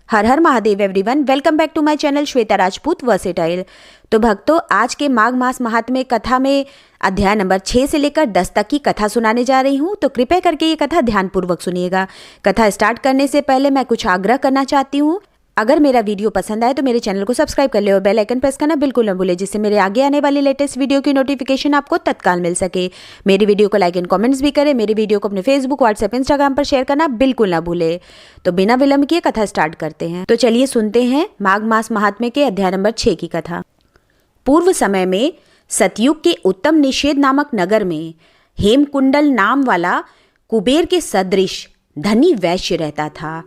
Her Har Mahadev everyone, welcome back to my channel Shweta Rajput versatile. तो भक्तों, आज के माघ मास महात्म्य कथा में अध्याय नंबर 6 से लेकर 10 तक की कथा सुनाने जा रही हूँ। तो कृपया करके ये कथा ध्यानपूर्वक सुनिएगा। कथा स्टार्ट करने से पहले मैं कुछ आग्रह करना चाहती हूँ। अगर मेरा वीडियो पसंद आए तो मेरे चैनल को सब्सक्राइब कर ले और बेल आइकन प्रेस करना बिल्कुल न भूले, जिससे मेरे आगे आने वाली लेटेस्ट वीडियो की नोटिफिकेशन आपको तत्काल मिल सके। मेरी वीडियो को लाइक एंड कमेंट्स भी करें। मेरी वीडियो को अपने फेसबुक, व्हाट्सएप, इंस्टाग्राम पर शेयर करना बिल्कुल ना भूले। तो बिना विलंब किए कथा स्टार्ट करते हैं। तो चलिए सुनते हैं माघ मास महात्म्य के अध्याय नंबर 6 की कथा। पूर्व समय में सतयुग के उत्तम निषेध नामक नगर में हेमकुंडल नाम वाला कुबेर के सदृश धनी वैश्य रहता था,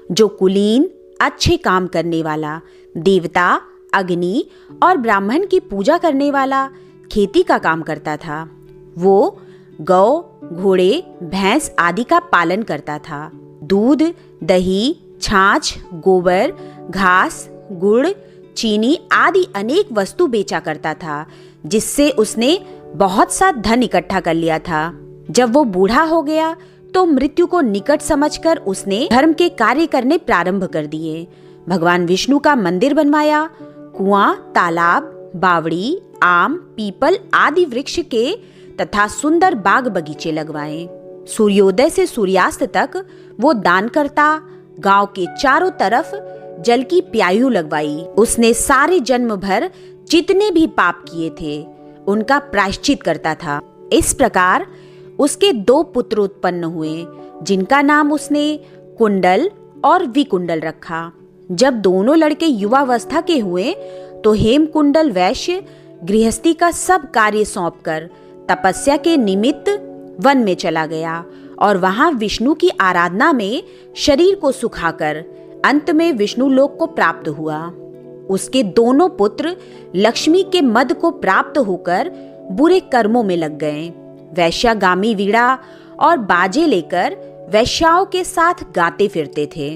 जो कुलीन, अच्छे काम करने वाला, देवता, अग्नि और ब्राह्मण की पूजा करने वाला, खेती का काम करता था। वो गौ, घोड़े, भैंस आदि का पालन करता था। दूध, दही, छाछ, गोबर, घास, गुड़, चीनी आदि अनेक वस्तु बेचा करता था, जिससे उसने बहुत सा धन इकट्ठा कर लिया था। जब वो बूढ़ा हो गया तो मृत्यु को निकट समझकर उसने धर्म के कार्य करने प्रारंभ कर दिए। भगवान विष्णु का मंदिर बनवाया, कुआं, तालाब, बावड़ी, आम, पीपल आदि वृक्ष के तथा सुंदर बाग बगीचे लगवाए। सूर्योदय से सूर्यास्त तक वो दान करता। गांव के चारों तरफ जल की प्यायु लगवाई। उसने सारे जन्म भर जितने भी पाप किए थे उनका प्रायश्चित करता था। इस प्रकार उसके 2 पुत्र उत्पन्न हुए, जिनका नाम उसने कुंडल और विकुंडल रखा। जब दोनों लड़के युवावस्था के हुए तो हेमकुंडल वैश्य गृहस्थी का सब कार्य सौंपकर तपस्या के निमित्त वन में चला गया और वहां विष्णु की आराधना में शरीर को सुखाकर अंत में विष्णु लोक को प्राप्त हुआ। उसके दोनों पुत्र लक्ष्मी के मद को प्राप्त होकर बुरे कर्मों में लग गए। वैश्यागामी वीणा और बाजे लेकर वैश्याओं के साथ गाते फिरते थे।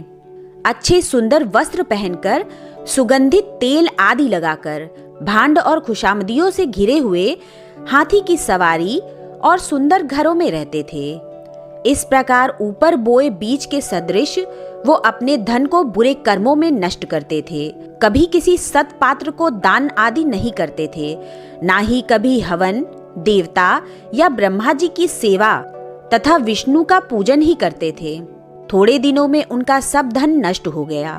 अच्छे सुंदर वस्त्र पहनकर, सुगंधित तेल आदि लगाकर, भांड और खुशामदियों से घिरे हुए हाथी की सवारी और सुंदर घरों में रहते थे। इस प्रकार ऊपर बोए बीज के सदृश वो अपने धन को बुरे कर्मों में नष्ट करते थे। कभी किसी सत्पात्र को दान आदि नहीं करते थे, ना ही कभी हवन, देवता या ब्रह्मा जी की सेवा तथा विष्णु का पूजन ही करते थे। थोड़े दिनों में उनका सब धन नष्ट हो गया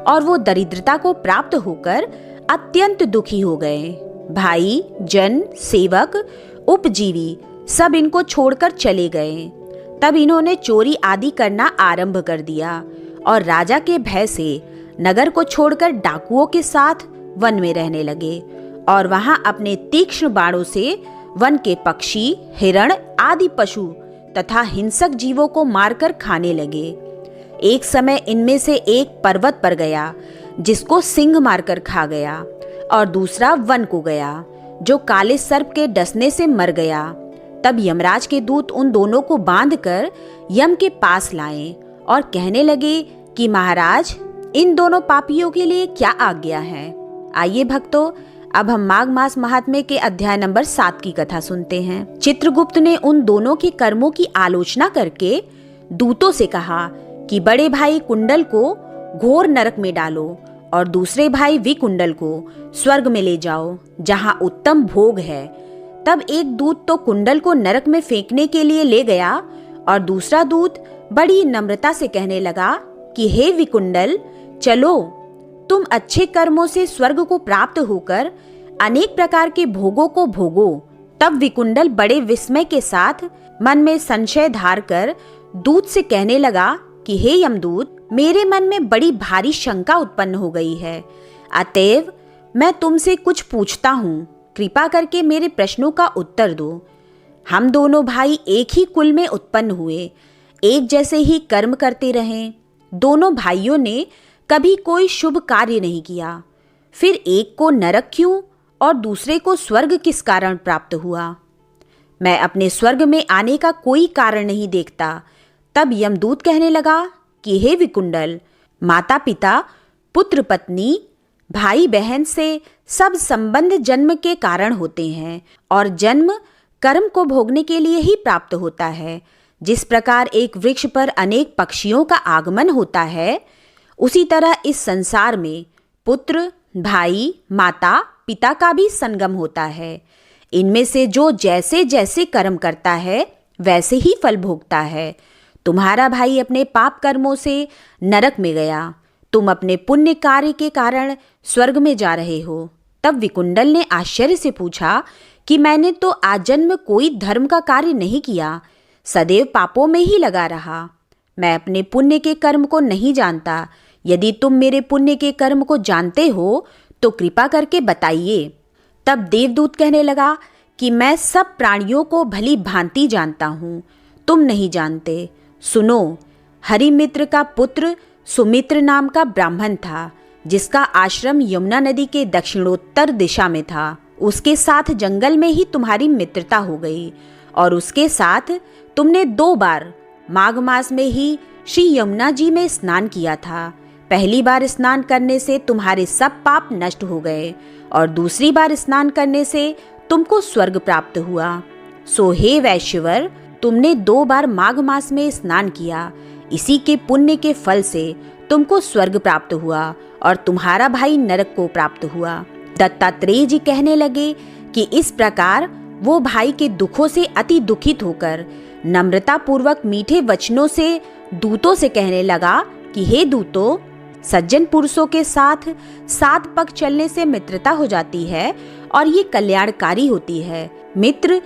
और वो दरिद्रता को प्राप्त होकर अत्यंत दुखी हो गए। भाई, जन, सेवक, उपजीवी सब इनको छोड़कर चले गए। तब इन्होंने चोरी आदि करना आरंभ कर दिया और राजा के भय से नगर को छोड़कर डाकुओं के साथ वन में रहने लगे और वहां अपने तीक्ष्ण बाणों से वन के पक्षी, हिरण आदि पशु तथा हिंसक जीवों को मारकर खाने लगे। एक समय इनमें से एक पर्वत पर गया, जिसको सिंह मारकर खा गया, और दूसरा वन को गया, जो काले सर्प के डसने से मर गया। तब यमराज के दूत उन दोनों को बांधकर यम के पास लाए और कहने लगे कि महाराज, इन दोनों पापियों के लिए क्या आज्ञा है। आइए भक्तों, अब हम माघ मास महात्म्य के अध्याय नंबर 7 की कथा सुनते हैं। चित्रगुप्त ने उन दोनों के कर्मों की आलोचना करके दूतों से कहा कि बड़े भाई कुंडल को घोर नरक में डालो और दूसरे भाई विकुंडल को स्वर्ग में ले जाओ, जहां उत्तम भोग है। तब एक दूत तो कुंडल को नरक में फेंकने के लिए ले गया और दूसरा दूत बड़ी नम्रता से कहने लगा कि हे विकुंडल, चलो, तुम अच्छे कर्मों से स्वर्ग को प्राप्त होकर अनेक प्रकार के भोगों को भोगो। तब विकुंडल बड़े विस्मय के साथ मन में संशय धार कर दूत से कहने लगा कि हे यमदूत, मेरे मन में बड़ी भारी शंका उत्पन्न हो गई है, अतएव मैं तुमसे कुछ पूछता हूँ। कृपा करके मेरे प्रश्नों का उत्तर दो। हम दोनों भाई एक ही कुल में उत्पन्न हुए, एक जैसे ही कर्म करते रहे। दोनों भाइयों ने कभी कोई शुभ कार्य नहीं किया, फिर एक को नरक क्यों और दूसरे को स्वर्ग किस कारण प्राप्त हुआ? मैं अपने स्वर्ग में आने का कोई कारण नहीं देखता। तब यमदूत कहने लगा कि हे विकुंडल, माता पिता, पुत्र पत्नी, भाई बहन से सब संबंध जन्म के कारण होते हैं और जन्म कर्म को भोगने के लिए ही प्राप्त होता है। जिस प्रकार एक वृक्ष पर अनेक पक्षियों का आगमन होता है, उसी तरह इस संसार में पुत्र, भाई, माता, पिता का भी संगम होता है। इनमें से जो जैसे जैसे कर्म करता है वैसे ही फल भोगता है। तुम्हारा भाई अपने पाप कर्मों से नरक में गया, तुम अपने पुण्य कार्य के कारण स्वर्ग में जा रहे हो। तब विकुंडल ने आश्चर्य से पूछा कि मैंने तो आजन्म कोई धर्म का कार्य नहीं किया, सदैव पापों में ही लगा रहा। मैं अपने पुण्य के कर्म को नहीं जानता। यदि तुम मेरे पुण्य के कर्म को जानते हो तो कृपा करके बताइए। तब देवदूत कहने लगा कि मैं सब प्राणियों को भली भांति जानता हूँ, तुम नहीं जानते। सुनो, हरिमित्र का पुत्र सुमित्र नाम का ब्राह्मण था, जिसका आश्रम यमुना नदी के दक्षिणोत्तर दिशा में था। उसके साथ जंगल में ही तुम्हारी मित्रता हो गई और उसके साथ तुमने 2 बार माघ मास में ही श्री यमुना जी में स्नान किया था। पहली बार स्नान करने से तुम्हारे सब पाप नष्ट हो गए और दूसरी बार स्नान करने से तुमको स्वर्ग प्राप्त हुआ। सो हे वैश्यवर, तुमने 2 बार माघ मास में स्नान किया, इसी के पुण्य के फल से तुमको स्वर्ग प्राप्त हुआ और तुम्हारा भाई नरक को प्राप्त हुआ। दत्तात्रेय जी कहने लगे कि इस प्रकार वो भाई के दुखों से अति दुखित होकर नम्रता पूर्वक मीठे वचनों से दूतों से कहने लगा कि हे दूतों, सज्जन पुरुषों के साथ 7 पग चलने से मित्रता हो जाती है और ये कल्याणकारी होती है। मित्र,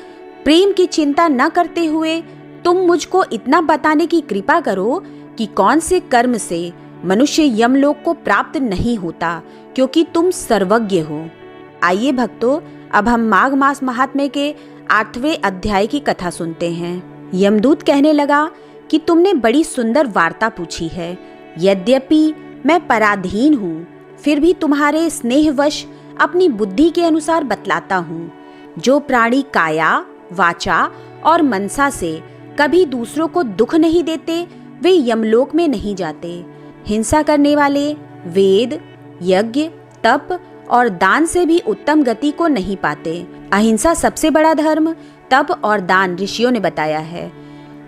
प्रेम की चिंता न करते हुए तुम मुझको इतना बताने की कृपा करो कि कौन से कर्म से मनुष्य यमलोक को प्राप्त नहीं होता, क्योंकि तुम सर्वज्ञ हो। आइए भक्तों, अब हम माघ मास महात्म्य के 8वें अध्याय की कथा सुनते हैं। यमदूत कहने लगा कि तुमने बड़ी सुंदर वार्ता पूछी है। यद्यपि मैं पराधीन हूँ, फिर भी तुम्हारे स्नेहवश अपनी बुद्धि के अनुसार बतलाता हूँ। जो प्राणी काया, वाचा और मनसा से कभी दूसरों को दुख नहीं देते, वे यमलोक में नहीं जाते। हिंसा करने वाले वेद, यज्ञ, तप और दान से भी उत्तम गति को नहीं पाते। अहिंसा सबसे बड़ा धर्म, तप और दान ऋषियों ने बताया है।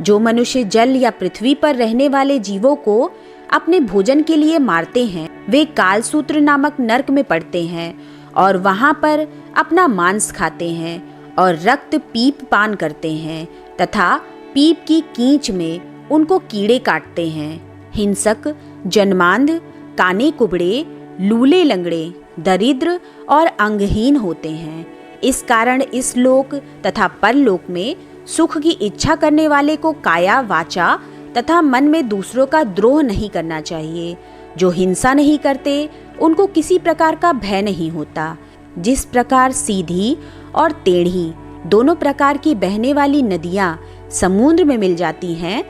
जो मनुष्य जल या पृथ्वी पर रहने वाले जीवों को अपने भोजन के लिए मारते हैं, वे कालसूत्र नामक नरक में पड़ते हैं और वहां पर अपना मांस खाते हैं और रक्त पीप पान करते हैं तथा पीप की कींच में उनको कीड़े काटते हैं। हिंसक, जन्मांध, काने कुबड़े, लूले लंगड़े, दरिद्र और अंगहीन होते हैं। इस कारण इस लोक तथा परलोक में सुख की इच्छा करने वाले को काया, वाचा तथा मन में दूसरों का द्रोह नहीं करना चाहिए। जो हिंसा नहीं करते उनको किसी प्रकार का भय नहीं होता। जिस प्रकार सीधी और टेढ़ी दोनों प्रकार की बहने वाली नदियाँ समुद्र में मिल जाती हैं,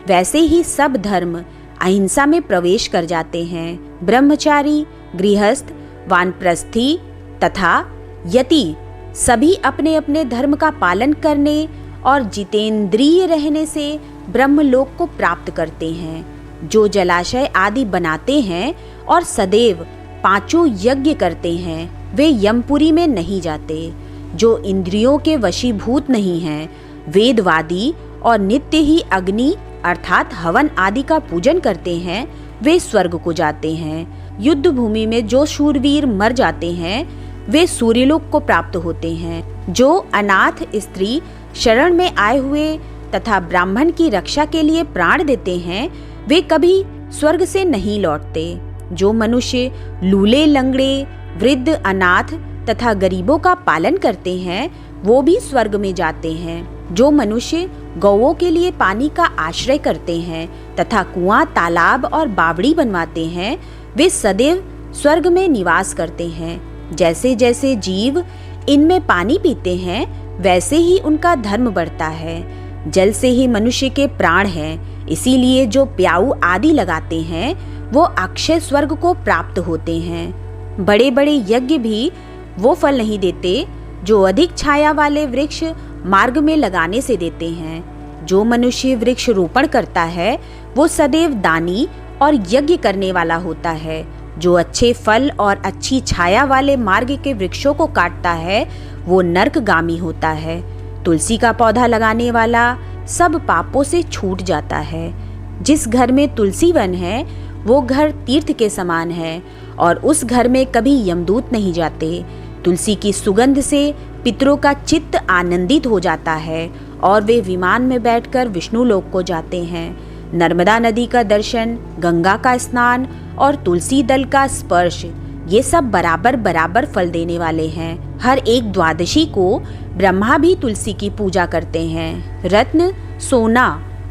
वैसे ही सब धर्म अहिंसा में प्रवेश कर जाते हैं। ब्रह्मचारी, गृहस्थ, वानप्रस्थी तथा यति सभी अपने अपने धर्म का पालन करने और जितेंद्रिय रहने से ब्रह्मलोक को प्राप्त करते हैं। जो जलाशय आदि बनाते हैं और सदैव 5 यज्ञ करते हैं, वे यमपुरी में नहीं जाते। जो इंद्रियों के वशीभूत नहीं हैं, वेदवादी और नित्य ही अग्नि अर्थात हवन आदि का पूजन करते हैं, वे स्वर्ग को जाते हैं। युद्ध भूमि में जो शूरवीर मर जाते हैं, वे सूर्यलोक को प्राप्त होते हैं। जो अनाथ स्त्री शरण में आए हुए तथा ब्राह्मण की रक्षा के लिए प्राण देते हैं, वे कभी स्वर्ग से नहीं लौटते। जो मनुष्य लूले लंगड़े, वृद्ध, अनाथ तथा गरीबों का पालन करते हैं, वो भी स्वर्ग में जाते हैं। जो मनुष्य गौओं के लिए पानी का आश्रय करते हैं तथा कुआं, तालाब और बावड़ी बनवाते हैं, वे सदैव स्वर्ग में निवास करते हैं। जैसे जैसे जीव इनमें पानी पीते हैं, वैसे ही उनका धर्म बढ़ता है। जल से ही मनुष्य के प्राण हैं, इसीलिए जो प्याऊ आदि लगाते हैं, वो अक्षय स्वर्ग को प्राप्त होते हैं। बड़े बड़े यज्ञ भी वो फल नहीं देते जो अधिक छाया वाले वृक्ष मार्ग में लगाने से देते हैं। जो मनुष्य वृक्ष रोपण करता है, वो सदैव दानी और यज्ञ करने वाला होता है। जो अच्छे फल और अच्छी छाया वाले मार्ग के वृक्षों को काटता है, वो नरकगामी होता है। तुलसी का पौधा लगाने वाला सब पापों से छूट जाता है। जिस घर में तुलसी वन है, वो घर तीर्थ के समान है और उस घर में कभी यमदूत नहीं जाते। तुलसी की सुगंध से पितरों का चित्त आनंदित हो जाता है और वे विमान में बैठकर विष्णु लोक को जाते हैं। नर्मदा नदी का दर्शन, गंगा का स्नान और तुलसी दल का स्पर्श, ये सब बराबर बराबर फल देने वाले हैं। हर एक द्वादशी को ब्रह्मा भी तुलसी की पूजा करते हैं। रत्न, सोना,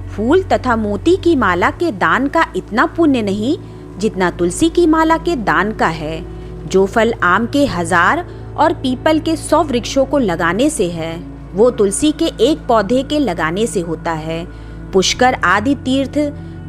फूल तथा मोती की माला के दान का इतना पुण्य नहीं जितना तुलसी की माला के दान का है। जो फल आम के 1000 और पीपल के 100 वृक्षों को लगाने से है, वो तुलसी के एक पौधे के लगाने से होता है। पुष्कर आदि तीर्थ,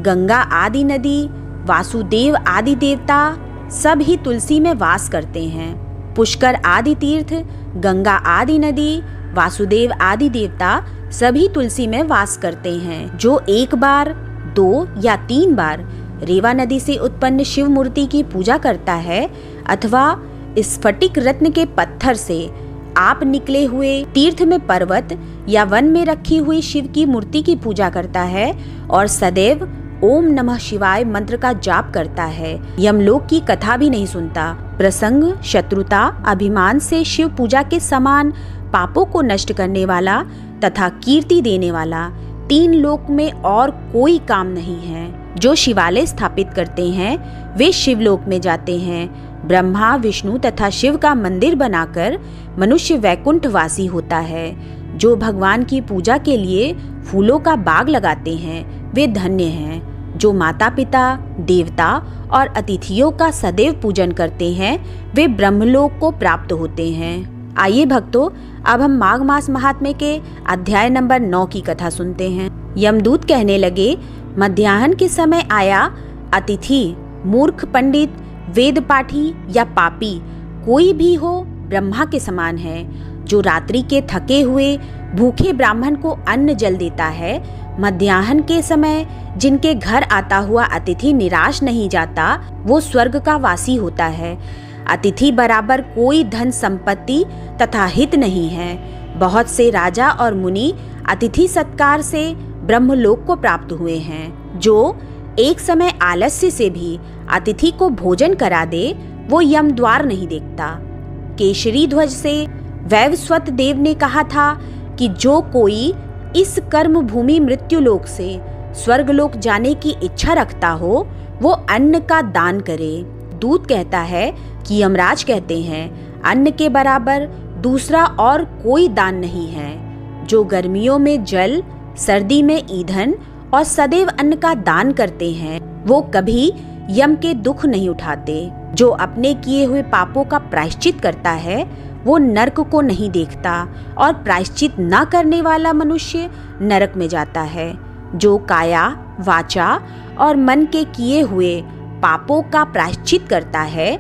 गंगा आदि नदी, वासुदेव आदि देवता सब ही तुलसी में वास करते हैं। पुष्कर आदि तीर्थ, गंगा आदि नदी, वासुदेव आदि देवता सभी तुलसी में वास करते हैं। जो एक बार, 2 या 3 बार रेवा नदी से उत्पन्न शिव मूर्ति की पूजा करता है अथवा स्फटिक रत्न के पत्थर से आप निकले हुए तीर्थ में पर्वत या वन में रखी हुई शिव की मूर्ति की पूजा करता है और सदैव ओम नमः शिवाय मंत्र का जाप करता है, यमलोक की कथा भी नहीं सुनता, प्रसंग, शत्रुता, अभिमान से शिव पूजा के समान पापों को नष्ट करने वाला तथा कीर्ति देने वाला 3 लोक में और कोई काम नहीं है। जो शिवालय स्थापित करते हैं वे शिवलोक में जाते हैं। ब्रह्मा, विष्णु तथा शिव का मंदिर बनाकर मनुष्य वैकुंठ वासी होता है। जो भगवान की पूजा के लिए फूलों का बाग लगाते हैं वे धन्य हैं। जो माता पिता, देवता और अतिथियों का सदैव पूजन करते हैं वे ब्रह्मलोक को प्राप्त होते हैं। आइए भक्तों, अब हम माघ मास महात्म्य के अध्याय नंबर 9 की कथा सुनते हैं। यमदूत कहने लगे, मध्याह्न के समय आया अतिथि, मूर्ख, पंडित, वेद पाठी या पापी कोई भी हो ब्रह्मा के समान है। जो रात्रि के थके हुए भूखे ब्राह्मण को अन्न जल देता है, मध्याह्न के समय जिनके घर आता हुआ अतिथि निराश नहीं जाता, वो स्वर्ग का वासी होता है। अतिथि बराबर कोई धन संपत्ति तथा हित नहीं है। बहुत से राजा और मुनि अतिथि सत्कार से ब्रह्मलोक को प्राप्त हुए हैं। जो एक समय आलस्य से भी अतिथि को भोजन करा दे, वो यम द्वार नहीं देखता। केशरी ध्वज से वैवस्वत देव ने कहा था कि जो कोई इस कर्म भूमि मृत्युलोक से स्वर्गलोक जाने की इच्छा रखता हो, वो अन्न का दान करे। दूत कहता है कि यमराज कहते हैं, अन्न के बराबर दूसरा और कोई दान नहीं है। जो गर्मियों में जल, सर्दी में ईंधन और सदैव अन्न का दान करते हैं, वो कभी यम के दुख नहीं उठाते। जो अपने किए हुए पापों का प्रायश्चित करता है, वो नरक को नहीं देखता और प्रायश्चित न करने वाला मनुष्य नरक में जाता है। जो काया, वाचा और मन के किए हुए पापों का प्रायश्चित करता है,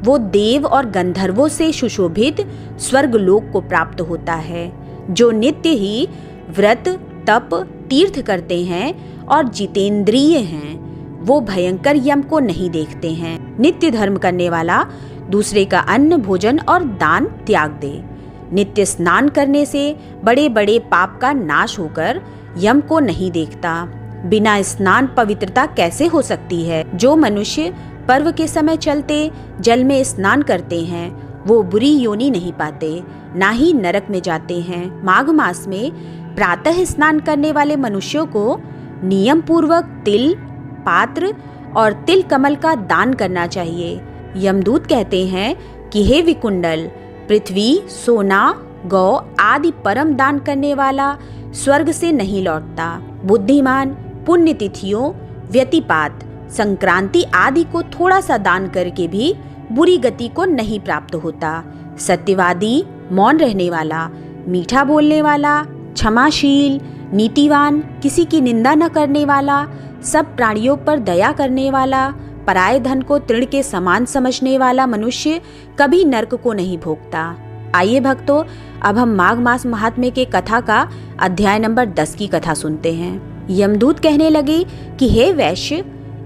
वो देव और गंधर्वों से सुशोभित स्वर्गलोक को प्राप्त होता है। जो नित्य ही व्रत, तप, तीर्थ करते हैं और जितेंद्रिय हैं, वो भयंकर यम को नहीं देखते हैं। नित्य धर्म करने वाला दूसरे का अन्न, भोजन और दान त्याग दे। नित्य स्नान करने से बड़े बड़े पाप का नाश होकर यम को नहीं देखता। बिना स्नान पवित्रता कैसे हो सकती है? जो मनुष्य पर्व के समय चलते जल में स्नान करते हैं, वो बुरी योनि नहीं पाते, ना ही नरक में जाते हैं। माघ मास में प्रातः स्नान करने वाले मनुष्यों को नियम पूर्वक तिल, पात्र और तिल कमल का दान करना चाहिए। यमदूत कहते हैं कि हे विकुंडल, पृथ्वी, सोना, गौ आदि परम दान करने वाला स्वर्ग से नहीं लौटता। बुद्धिमान पुण्यतिथियों, व्यतिपात, संक्रांति आदि को थोड़ा सा दान करके भी बुरी गति को नहीं प्राप्त होता। सत्यवादी, मौन रहने वाला, मीठा बोलने वाला, क्षमाशील, नीतिवान, किसी की निंदा न करने वाला, सब प्राणियों पर दया करने वाला, पराये धन को तृण के समान समझने वाला मनुष्य कभी नरक को नहीं भोगता। आइए भक्तों, अब हम माघ मास महात्म्य के कथा का अध्याय नंबर 10 की कथा सुनते हैं। यमदूत कहने लगे कि हे वैश्य,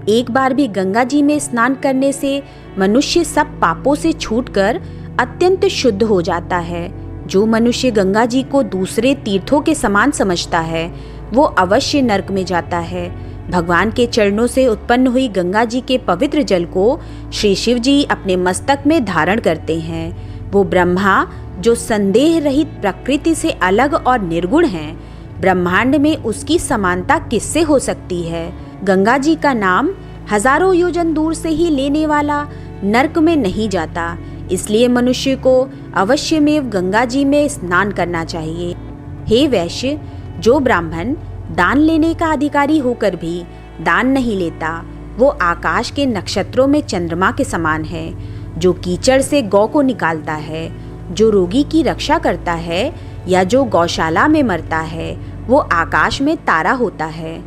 एक बार भी गंगा जी में स्नान करने से मनुष्य सब पापों से छूटकर अत्यंत शुद्ध हो जाता है। जो मनुष्य गंगा जी को दूसरे तीर्थों के समान समझता है, वो अवश्य नरक में जाता है। भगवान के चरणों से उत्पन्न हुई गंगा जी के पवित्र जल को श्री शिव जी अपने मस्तक में धारण करते हैं। वो ब्रह्मा जो संदेह रहित प्रकृति से अलग और निर्गुण हैं, ब्रह्मांड में उसकी समानता किससे हो सकती है। गंगा जी का नाम हजारों योजन दूर से ही लेने वाला नरक में नहीं जाता, इसलिए मनुष्य को अवश्यमेव गंगा जी में स्नान करना चाहिए। हे वैश्य, जो ब्राह्मण दान लेने का अधिकारी होकर भी दान नहीं लेता, वो आकाश के नक्षत्रों में चंद्रमा के समान है। जो कीचड़ से गौ को निकालता है, जो रोगी की रक्षा करता है या जो गौशाला में मरता है, वो आकाश में तारा होता है।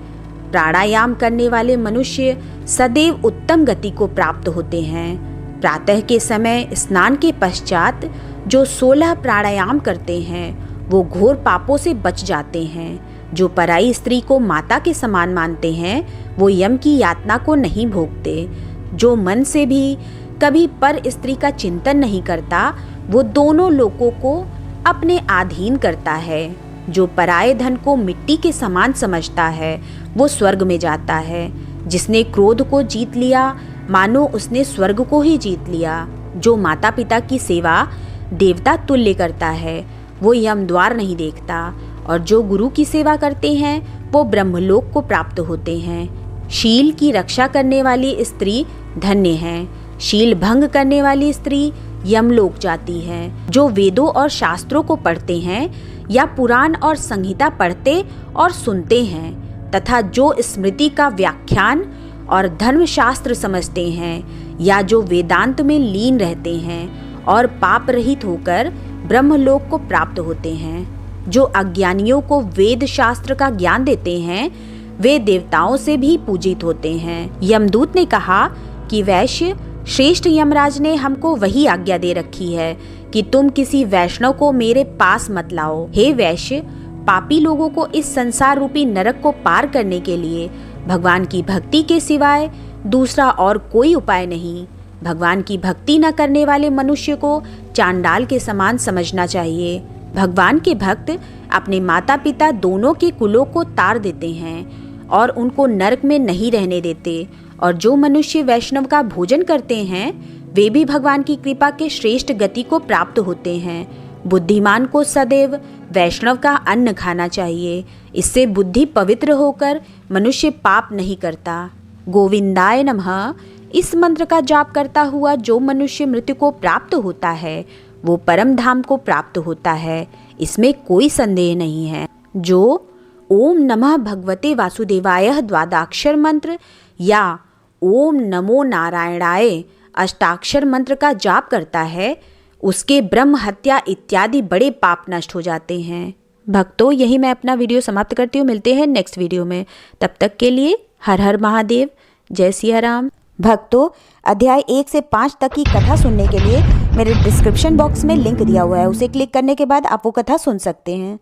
प्राणायाम करने वाले मनुष्य सदैव उत्तम गति को प्राप्त होते हैं। प्रातः के समय स्नान के पश्चात जो 16 प्राणायाम करते हैं, वो घोर पापों से बच जाते हैं। जो पराई स्त्री को माता के समान मानते हैं, वो यम की यातना को नहीं भोगते। जो मन से भी कभी पर स्त्री का चिंतन नहीं करता, वो दोनों लोकों को अपने अधीन करता है। जो पराये धन को मिट्टी के समान समझता है, वो स्वर्ग में जाता है। जिसने क्रोध को जीत लिया, मानो उसने स्वर्ग को ही जीत लिया। जो माता पिता की सेवा देवता तुल्य करता है, वो यम द्वार नहीं देखता। और जो गुरु की सेवा करते हैं, वो ब्रह्मलोक को प्राप्त होते हैं। शील की रक्षा करने वाली स्त्री धन्य है। शील भंग करने वाली स्त्री यमलोक जाती है। जो वेदों और शास्त्रों को पढ़ते हैं या पुराण और संहिता पढ़ते और सुनते हैं, तथा जो स्मृति का व्याख्यान और धर्मशास्त्र समझते हैं, या जो वेदांत में लीन रहते हैं और पाप रहित होकर ब्रह्मलोक को प्राप्त होते हैं। जो अज्ञानियों को वेद शास्त्र का ज्ञान देते हैं, वे देवताओं से भी पूजित होते हैं। यमदूत ने कहा कि वैश्य, श्रेष्ठ यमराज ने हमको वही आज्ञा दे रखी है कि तुम किसी वैष्णव को मेरे पास मत लाओ। हे वैश्य, पापी लोगों को इस संसार रूपी नरक को पार करने के लिए भगवान की भक्ति के सिवाय दूसरा और कोई उपाय नहीं। भगवान की भक्ति न करने वाले मनुष्य को चांडाल के समान समझना चाहिए। भगवान के भक्त अपने माता पिता दोनों के कुलों को तार देते हैं और उनको नरक में नहीं रहने देते। और जो मनुष्य वैष्णव का भोजन करते हैं, वे भी भगवान की कृपा के श्रेष्ठ गति को प्राप्त होते हैं। बुद्धिमान को सदैव वैष्णव का अन्न खाना चाहिए। इससे बुद्धि पवित्र होकर मनुष्य पाप नहीं करता। गोविंदाय नमः इस मंत्र का जाप करता हुआ जो मनुष्य मृत्यु को प्राप्त होता है, वो परम धाम को प्राप्त होता है, इसमें कोई संदेह नहीं है। जो ओम नमः भगवते वासुदेवाय द्वादशाक्षर मंत्र या ओम नमो नारायणाय अष्टाक्षर मंत्र का जाप करता है, उसके ब्रह्म हत्या इत्यादि बड़े पाप नष्ट हो जाते हैं। भक्तों, यही मैं अपना वीडियो समाप्त करती हूँ। मिलते हैं नेक्स्ट वीडियो में। तब तक के लिए हर हर महादेव, जय सिया राम। भक्तों, अध्याय 1 से 5 तक की कथा सुनने के लिए मेरे डिस्क्रिप्शन बॉक्स में लिंक दिया हुआ है, उसे क्लिक करने के बाद आप वो कथा सुन सकते हैं।